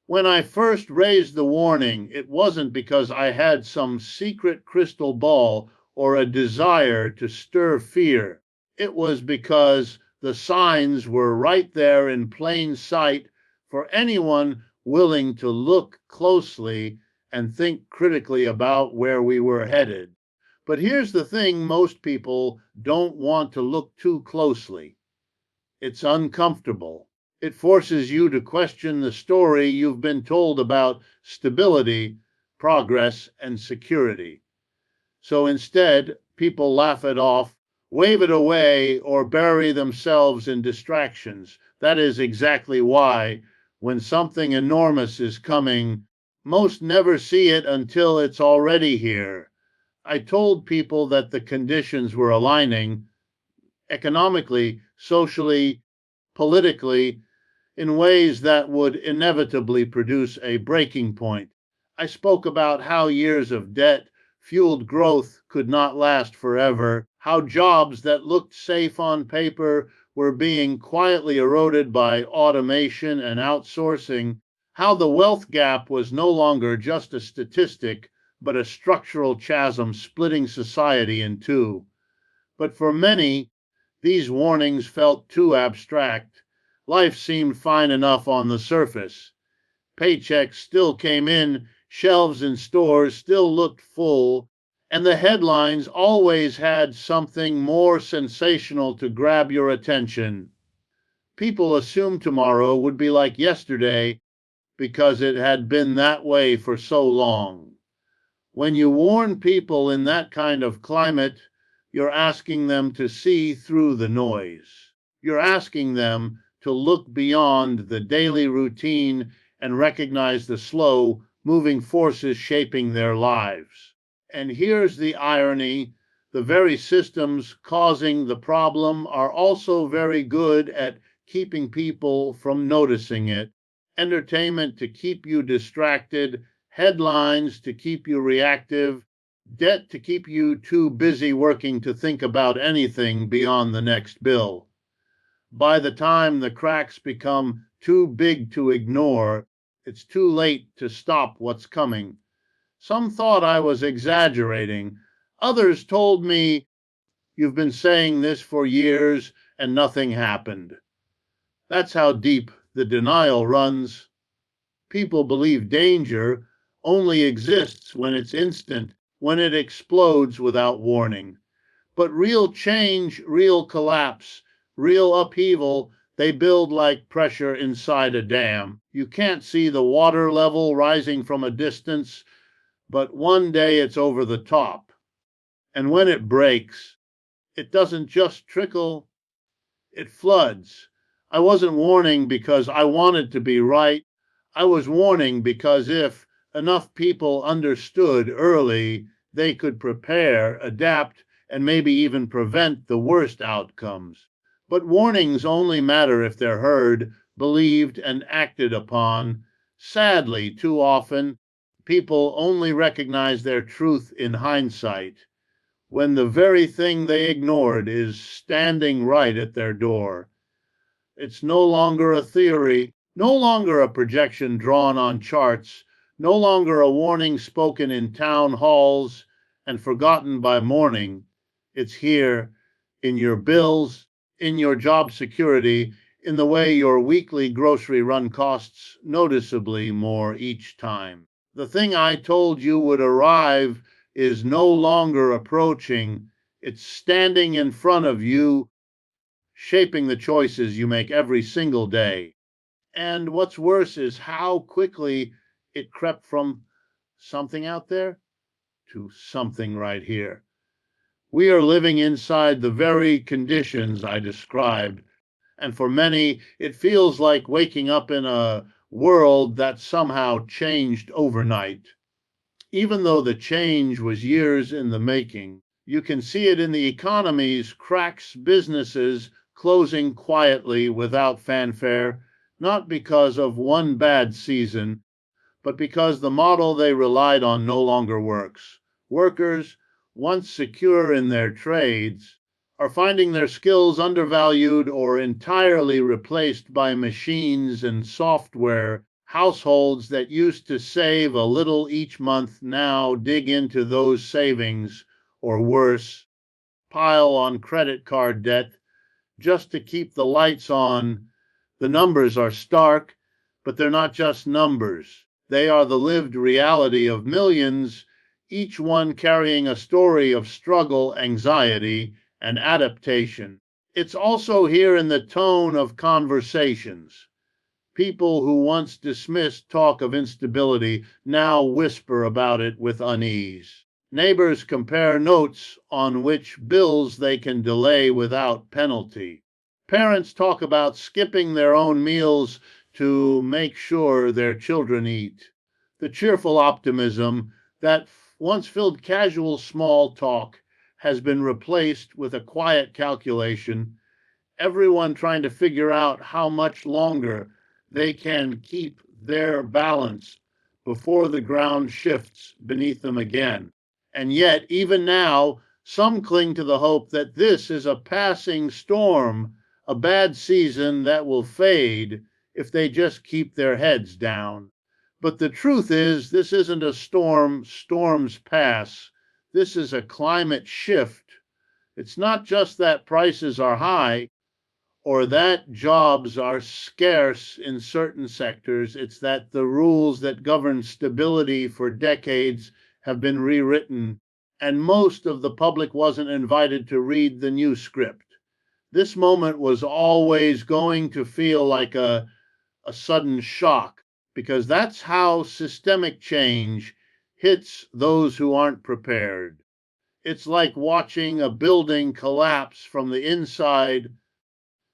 When I first raised the warning, it wasn't because I had some secret crystal ball or a desire to stir fear. It was because the signs were right there in plain sight for anyone willing to look closely and think critically about where we were headed. But here's the thing: most people don't want to look too closely. It's uncomfortable. It forces you to question the story you've been told about stability, progress, and security. So instead, people laugh it off, wave it away, or bury themselves in distractions. That is exactly why, when something enormous is coming, most never see it until it's already here. I told people that the conditions were aligning economically, socially, politically, in ways that would inevitably produce a breaking point. I spoke about how years of debt fueled growth could not last forever, how jobs that looked safe on paper were being quietly eroded by automation and outsourcing, how the wealth gap was no longer just a statistic, but a structural chasm splitting society in two. But for many, these warnings felt too abstract. Life seemed fine enough on the surface. Paychecks still came in, shelves in stores still looked full, and the headlines always had something more sensational to grab your attention. People assumed tomorrow would be like yesterday because it had been that way for so long. When you warn people in that kind of climate, you're asking them to see through the noise. You're asking them to look beyond the daily routine and recognize the slow, moving forces shaping their lives. And here's the irony: the very systems causing the problem are also very good at keeping people from noticing it. Entertainment to keep you distracted, headlines to keep you reactive, debt to keep you too busy working to think about anything beyond the next bill. By the time the cracks become too big to ignore, it's too late to stop what's coming. Some thought I was exaggerating. Others told me, "You've been saying this for years and nothing happened." That's how deep the denial runs. People believe danger only exists when it's instant, when it explodes without warning. But real change, real collapse, real upheaval, they build like pressure inside a dam. You can't see the water level rising from a distance, but one day it's over the top. And when it breaks, it doesn't just trickle, it floods. I wasn't warning because I wanted to be right. I was warning because if enough people understood early, they could prepare, adapt, and maybe even prevent the worst outcomes. But warnings only matter if they're heard, believed, and acted upon. Sadly, too often, people only recognize their truth in hindsight, when the very thing they ignored is standing right at their door. It's no longer a theory, no longer a projection drawn on charts, no longer a warning spoken in town halls and forgotten by morning. It's here, in your bills, in your job security, in the way your weekly grocery run costs noticeably more each time. The thing I told you would arrive is no longer approaching. It's standing in front of you, shaping the choices you make every single day. And what's worse is how quickly it crept from something out there to something right here. We are living inside the very conditions I described, and for many, it feels like waking up in a world that somehow changed overnight. Even though the change was years in the making, you can see it in the economy's cracks, businesses closing quietly without fanfare, not because of one bad season, but because the model they relied on no longer works. Workers, once secure in their trades, are finding their skills undervalued or entirely replaced by machines and software Households that used to save a little each month now dig into those savings, or worse, pile on credit card debt just to keep the lights on. The numbers are stark, but they're not just numbers. They are the lived reality of millions, each one carrying a story of struggle, anxiety, and adaptation. It's also here in the tone of conversations. People who once dismissed talk of instability now whisper about it with unease. Neighbors compare notes on which bills they can delay without penalty. Parents talk about skipping their own meals to make sure their children eat. The cheerful optimism that once filled casual small talk has been replaced with a quiet calculation, everyone trying to figure out how much longer they can keep their balance before the ground shifts beneath them again. And yet, even now, some cling to the hope that this is a passing storm, a bad season that will fade if they just keep their heads down. But the truth is, this isn't a storm, storms pass. This is a climate shift. It's not just that prices are high, or that jobs are scarce in certain sectors. It's that the rules that govern stability for decades have been rewritten, and most of the public wasn't invited to read the new script. This moment was always going to feel like a sudden shock, because that's how systemic change hits those who aren't prepared. It's like watching a building collapse from the inside.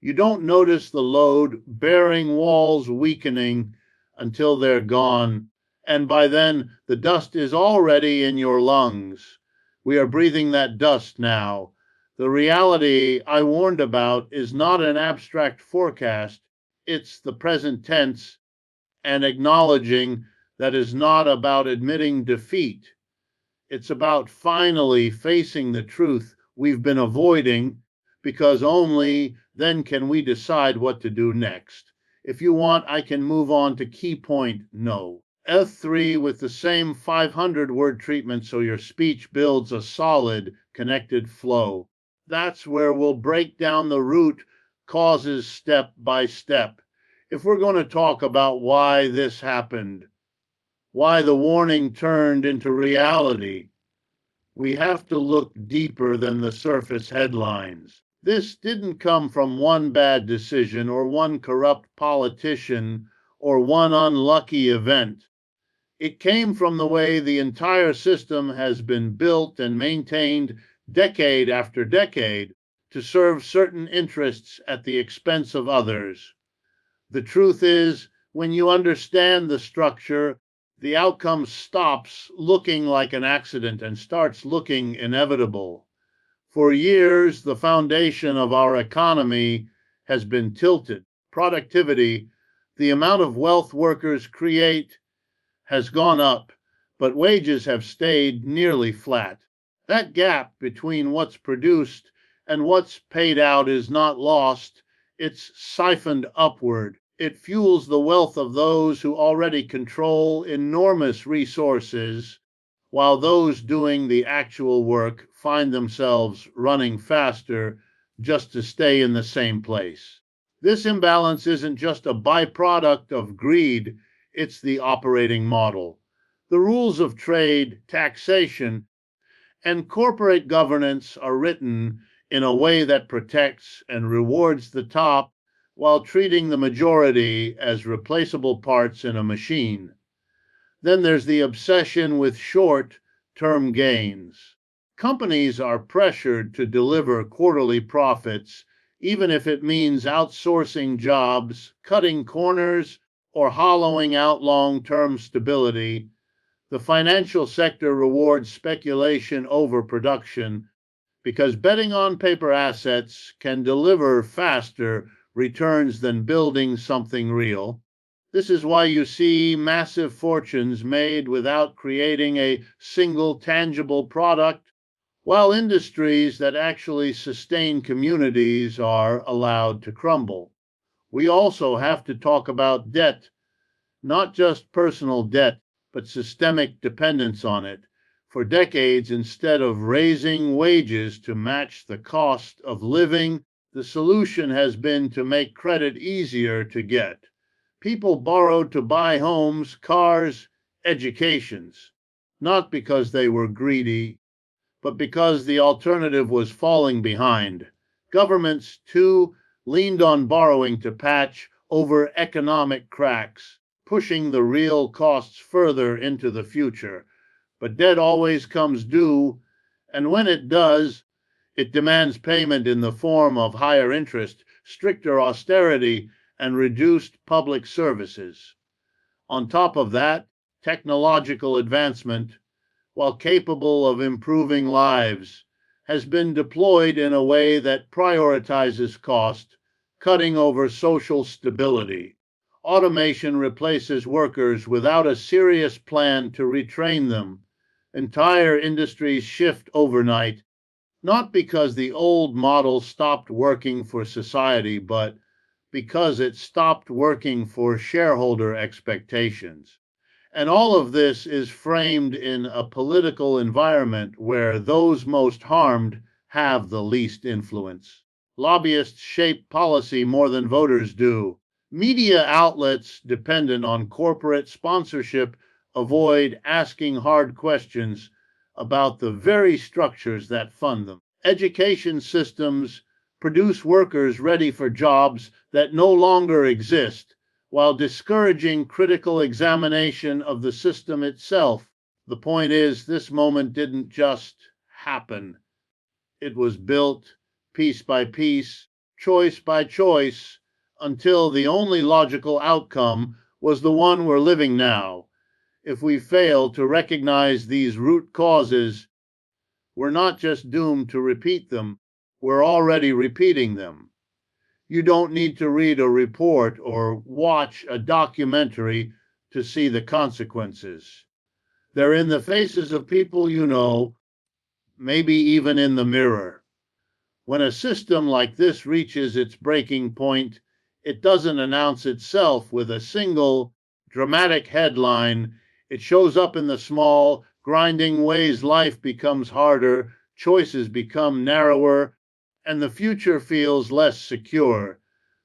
You don't notice the load bearing walls weakening until they're gone, and by then the dust is already in your lungs. We are breathing that dust now. The reality I warned about is not an abstract forecast, it's the present tense, and acknowledging that is not about admitting defeat. It's about finally facing the truth we've been avoiding, because only then can we decide what to do next. If you want, I can move on to key point no. F3 with the same 500 word treatment so your speech builds a solid, connected flow. That's where we'll break down the root causes step by step. If we're going to talk about why this happened, why the warning turned into reality, we have to look deeper than the surface headlines. This didn't come from one bad decision or one corrupt politician or one unlucky event. It came from the way the entire system has been built and maintained decade after decade to serve certain interests at the expense of others. The truth is, when you understand the structure, the outcome stops looking like an accident and starts looking inevitable. For years, the foundation of our economy has been tilted. Productivity, the amount of wealth workers create, has gone up, but wages have stayed nearly flat. That gap between what's produced and what's paid out is not lost, it's siphoned upward. It fuels the wealth of those who already control enormous resources, while those doing the actual work find themselves running faster just to stay in the same place. This imbalance isn't just a byproduct of greed, it's the operating model. The rules of trade, taxation, and corporate governance are written in a way that protects and rewards the top while treating the majority as replaceable parts in a machine. Then there's the obsession with short-term gains. Companies are pressured to deliver quarterly profits, even if it means outsourcing jobs, cutting corners, or hollowing out long-term stability. The financial sector rewards speculation over production because betting on paper assets can deliver faster returns than building something real. This is why you see massive fortunes made without creating a single tangible product, while industries that actually sustain communities are allowed to crumble. We also have to talk about debt, not just personal debt, but systemic dependence on it. For decades, instead of raising wages to match the cost of living, the solution has been to make credit easier to get. People borrowed to buy homes, cars, educations, not because they were greedy, but because the alternative was falling behind. Governments, too, leaned on borrowing to patch over economic cracks, pushing the real costs further into the future. But debt always comes due, and when it does, it demands payment in the form of higher interest, stricter austerity, and reduced public services. On top of that, technological advancement, while capable of improving lives, has been deployed in a way that prioritizes cost, cutting over social stability. Automation replaces workers without a serious plan to retrain them. Entire industries shift overnight, not because the old model stopped working for society, but because it stopped working for shareholder expectations. And all of this is framed in a political environment where those most harmed have the least influence. Lobbyists shape policy more than voters do. Media outlets dependent on corporate sponsorship avoid asking hard questions about the very structures that fund them. Education systems produce workers ready for jobs that no longer exist, while discouraging critical examination of the system itself. The point is, this moment didn't just happen. It was built piece by piece, choice by choice, until the only logical outcome was the one we're living now. If we fail to recognize these root causes, we're not just doomed to repeat them, we're already repeating them. You don't need to read a report or watch a documentary to see the consequences. They're in the faces of people you know, maybe even in the mirror. When a system like this reaches its breaking point, it doesn't announce itself with a single dramatic headline. It shows up in the small, grinding ways life becomes harder, choices become narrower, and the future feels less secure.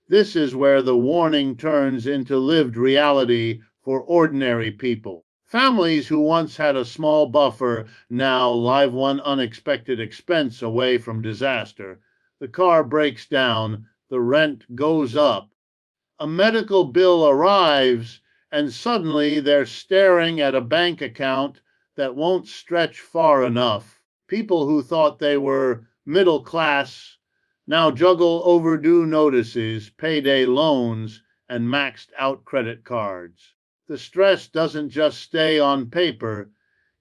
This is where the warning turns into lived reality for ordinary people. Families who once had a small buffer now live one unexpected expense away from disaster. The car breaks down, the rent goes up, a medical bill arrives, and suddenly they're staring at a bank account that won't stretch far enough. People who thought they were middle class now juggle overdue notices, payday loans, and maxed out credit cards. The stress doesn't just stay on paper,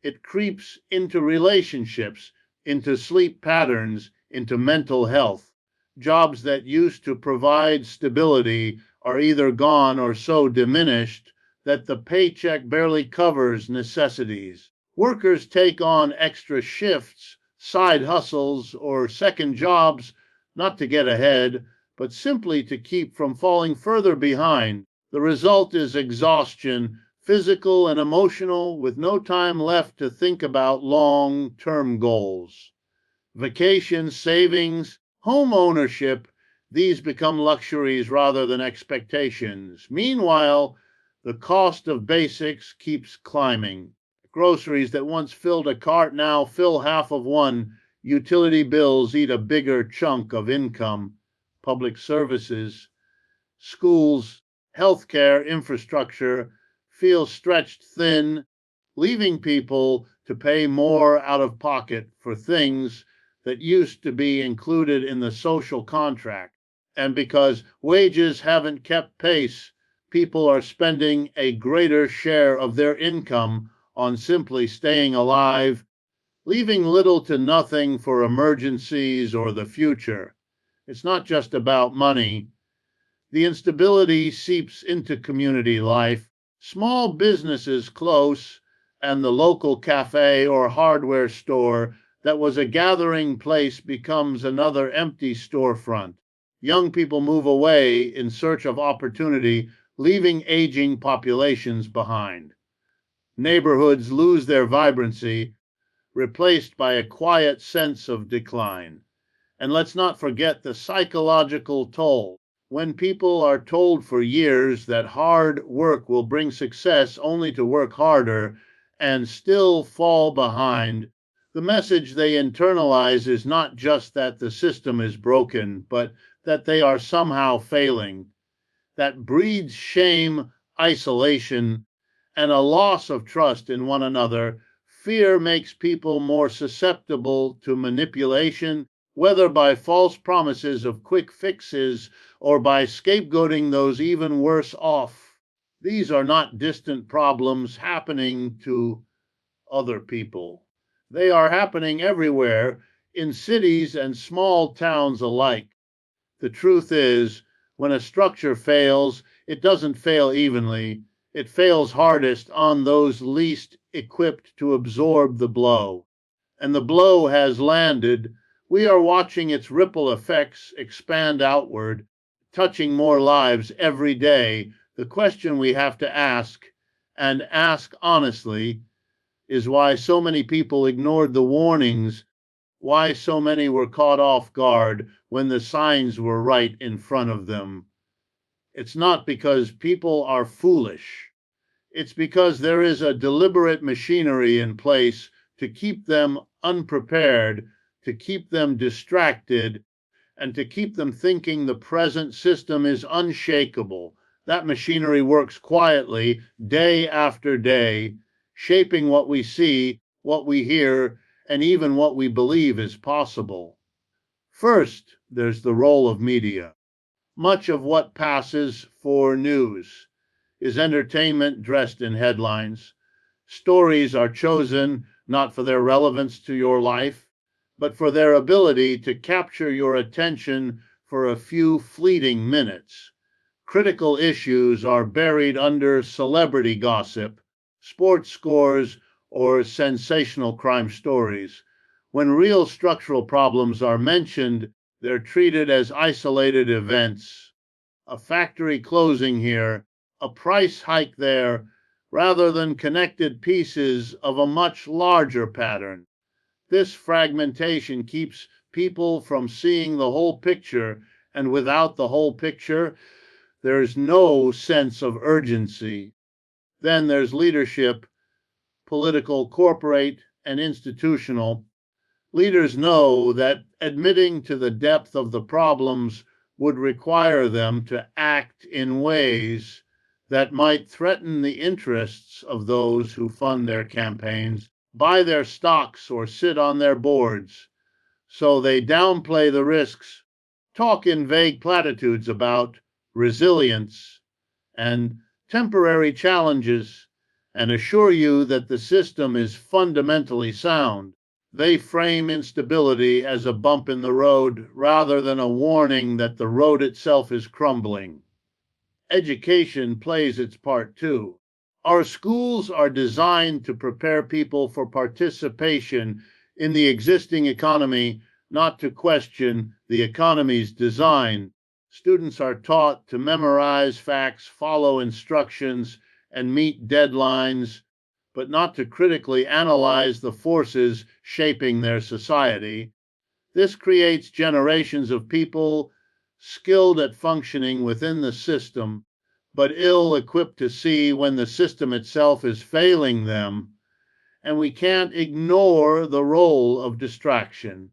it creeps into relationships, into sleep patterns, into mental health. Jobs that used to provide stability are either gone or so diminished that the paycheck barely covers necessities. Workers take on extra shifts, side hustles, or second jobs not to get ahead, but simply to keep from falling further behind. The result is exhaustion, physical and emotional, with no time left to think about long-term goals. Vacation, savings, home ownership, these become luxuries rather than expectations. Meanwhile, the cost of basics keeps climbing. Groceries that once filled a cart now fill half of one. Utility bills eat a bigger chunk of income. Public services, schools, healthcare infrastructure feel stretched thin, leaving people to pay more out of pocket for things that used to be included in the social contract. And because wages haven't kept pace, people are spending a greater share of their income on simply staying alive, leaving little to nothing for emergencies or the future. It's not just about money. The instability seeps into community life. Small businesses close, and the local cafe or hardware store that was a gathering place becomes another empty storefront. Young people move away in search of opportunity, leaving aging populations behind. Neighborhoods lose their vibrancy, replaced by a quiet sense of decline. And let's not forget the psychological toll. When people are told for years that hard work will bring success only to work harder and still fall behind, the message they internalize is not just that the system is broken, but that they are somehow failing. That breeds shame, isolation, and a loss of trust in one another. Fear makes people more susceptible to manipulation, whether by false promises of quick fixes or by scapegoating those even worse off. These are not distant problems happening to other people. They are happening everywhere, in cities and small towns alike. The truth is, when a structure fails, it doesn't fail evenly. It fails hardest on those least equipped to absorb the blow. And the blow has landed. We are watching its ripple effects expand outward, touching more lives every day. The question we have to ask, and ask honestly, is why so many people ignored the warnings, why so many were caught off guard when the signs were right in front of them. It's not because people are foolish. It's because there is a deliberate machinery in place to keep them unprepared, to keep them distracted, and to keep them thinking the present system is unshakable. That machinery works quietly, day after day, shaping what we see, what we hear, and even what we believe is possible. First, there's the role of media. Much of what passes for news is entertainment dressed in headlines. Stories are chosen not for their relevance to your life, but for their ability to capture your attention for a few fleeting minutes. Critical issues are buried under celebrity gossip, sports scores, or sensational crime stories. When real structural problems are mentioned, they're treated as isolated events. A factory closing here, a price hike there, rather than connected pieces of a much larger pattern. This fragmentation keeps people from seeing the whole picture, and without the whole picture, there's no sense of urgency. Then there's leadership, political, corporate, and institutional. Leaders know that admitting to the depth of the problems would require them to act in ways that might threaten the interests of those who fund their campaigns, buy their stocks, or sit on their boards. So they downplay the risks, talk in vague platitudes about resilience and temporary challenges, and assure you that the system is fundamentally sound. They frame instability as a bump in the road rather than a warning that the road itself is crumbling. Education plays its part too. Our schools are designed to prepare people for participation in the existing economy, not to question the economy's design. Students are taught to memorize facts, follow instructions, and meet deadlines, but not to critically analyze the forces shaping their society. This creates generations of people skilled at functioning within the system, but ill equipped to see when the system itself is failing them. And we can't ignore the role of distraction.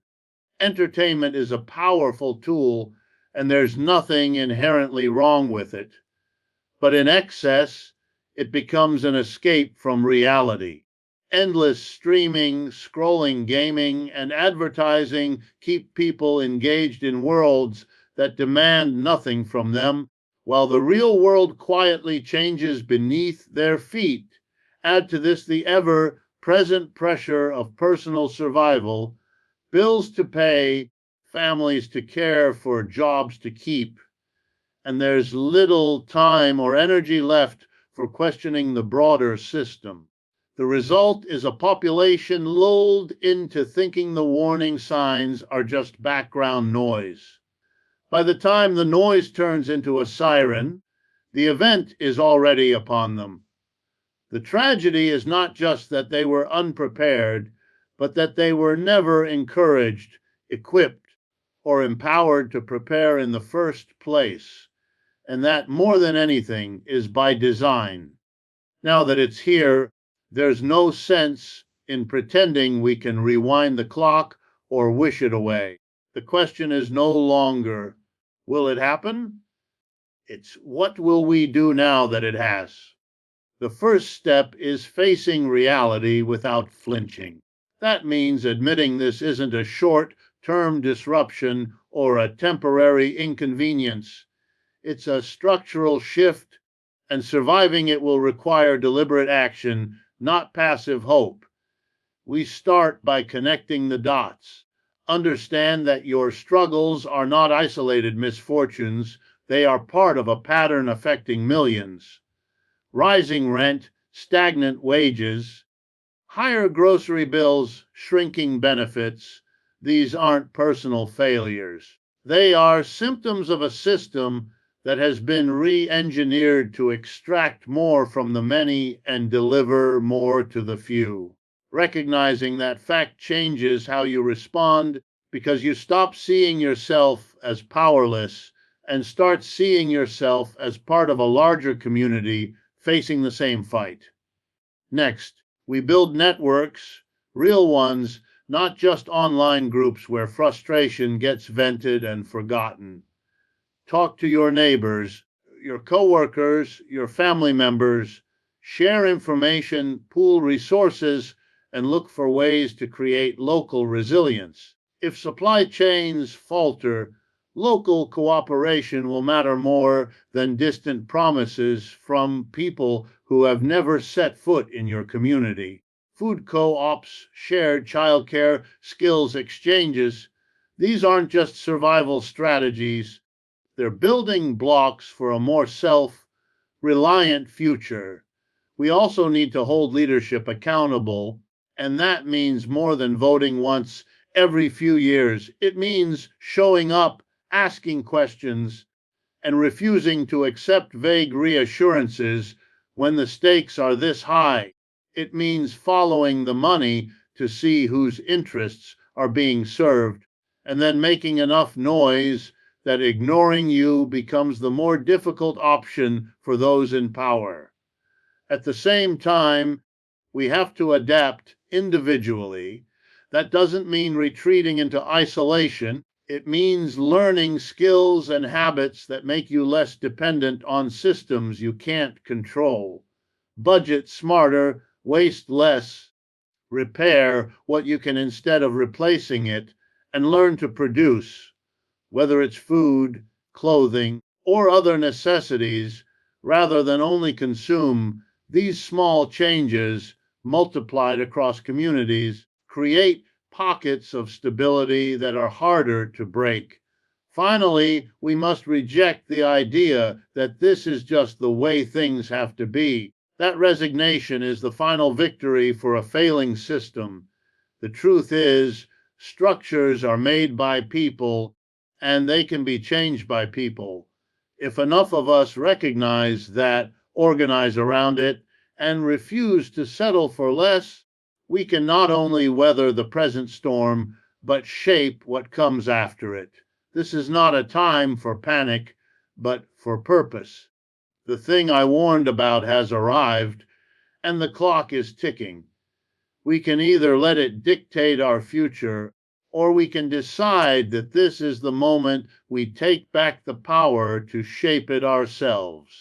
Entertainment is a powerful tool, and there's nothing inherently wrong with it. But in excess, it becomes an escape from reality. Endless streaming, scrolling, gaming, and advertising keep people engaged in worlds that demand nothing from them, while the real world quietly changes beneath their feet. Add to this the ever present pressure of personal survival, bills to pay, families to care for, jobs to keep, and there's little time or energy left for questioning the broader system. The result is a population lulled into thinking the warning signs are just background noise. By the time the noise turns into a siren, The event is already upon them. The tragedy is not just that they were unprepared, but that they were never encouraged, equipped, or empowered to prepare in the first place. And that, more than anything, is by design. Now that it's here, there's no sense in pretending we can rewind the clock or wish it away. The question is no longer, will it happen? It's what will we do now that it has? The first step is facing reality without flinching. That means admitting this isn't a short-term disruption or a temporary inconvenience. It's a structural shift, and surviving it will require deliberate action, not passive hope. We start by connecting the dots. Understand that your struggles are not isolated misfortunes, they are part of a pattern affecting millions. Rising rent, stagnant wages, higher grocery bills, shrinking benefits. These aren't personal failures. They are symptoms of a system that has been re-engineered to extract more from the many and deliver more to the few. Recognizing that fact changes how you respond because you stop seeing yourself as powerless and start seeing yourself as part of a larger community facing the same fight. Next, we build networks, real ones, not just online groups where frustration gets vented and forgotten. Talk to your neighbors, your coworkers, your family members, share information, pool resources, and look for ways to create local resilience. If supply chains falter, local cooperation will matter more than distant promises from people who have never set foot in your community. Food co-ops, shared childcare, skills exchanges, these aren't just survival strategies, they're building blocks for a more self-reliant future. We also need to hold leadership accountable, and that means more than voting once every few years. It means showing up, asking questions, and refusing to accept vague reassurances when the stakes are this high. It means following the money to see whose interests are being served, and then making enough noise that ignoring you becomes the more difficult option for those in power. At the same time, we have to adapt individually. That doesn't mean retreating into isolation. It means learning skills and habits that make you less dependent on systems you can't control. Budget smarter, waste less, repair what you can instead of replacing it, and learn to produce, whether it's food, clothing, or other necessities, rather than only consume. These small changes, multiplied across communities, create pockets of stability that are harder to break. Finally, we must reject the idea that this is just the way things have to be. That resignation is the final victory for a failing system. The truth is, structures are made by people and they can be changed by people. If enough of us recognize that, organize around it, and refuse to settle for less, we can not only weather the present storm, but shape what comes after it. This is not a time for panic, but for purpose. The thing I warned about has arrived, and the clock is ticking. We can either let it dictate our future, or we can decide that this is the moment we take back the power to shape it ourselves.